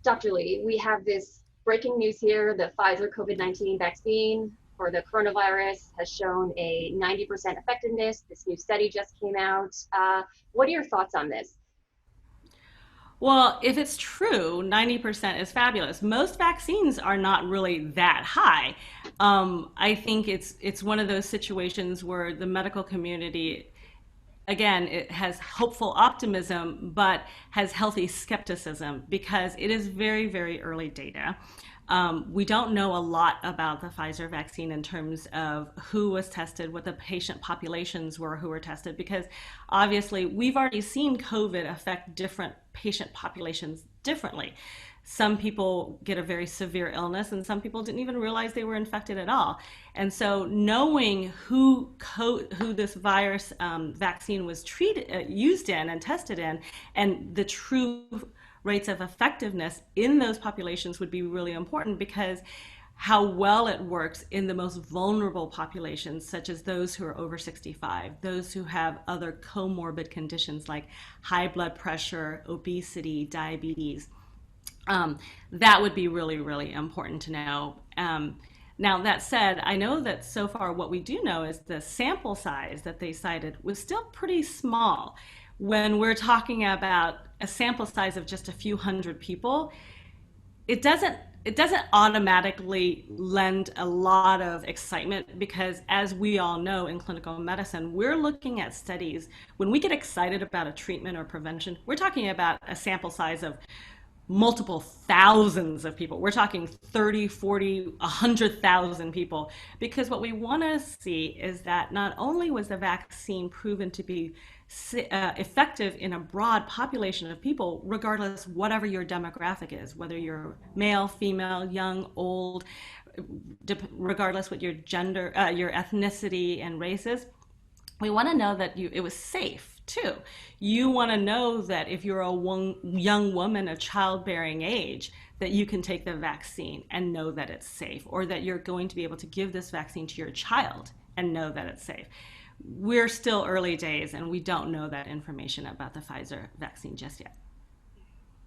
Dr. Lee, we have this breaking news here. The Pfizer COVID-19 vaccine for the coronavirus has shown a 90% effectiveness. This new study just came out. What are your thoughts on this? Well, if it's true, 90% is fabulous. Most vaccines are not really that high. I think it's one of those situations where the medical community, again, it has hopeful optimism, but has healthy skepticism because it is very, very early data. We don't know a lot about the Pfizer vaccine in terms of who was tested, what the patient populations were who were tested, because obviously we've already seen COVID affect different patient populations differently. Some people get a very severe illness, and some people didn't even realize they were infected at all. And so, knowing who this virus vaccine was used in, and tested in, and the true rates of effectiveness in those populations would be really important because how well it works in the most vulnerable populations, such as those who are over 65, those who have other comorbid conditions like high blood pressure, obesity, diabetes. That would be really, really important to know. Now, that said, I know that so far what we do know is the sample size that they cited was still pretty small. When we're talking about a sample size of just a few hundred people, it doesn't automatically lend a lot of excitement because, as we all know in clinical medicine, we're looking at studies. When we get excited about a treatment or prevention, we're talking about a sample size of multiple thousands of people. We're talking 30, 40, 100,000 people. Because what we want to see is that not only was the vaccine proven to be effective in a broad population of people, regardless whatever your demographic is, whether you're male, female, young, old, regardless what your gender, your ethnicity and race is, we want to know that it was safe too. You want to know that if you're a young woman of childbearing age, that you can take the vaccine and know that it's safe, or that you're going to be able to give this vaccine to your child and know that it's safe. We're still early days and we don't know that information about the Pfizer vaccine just yet.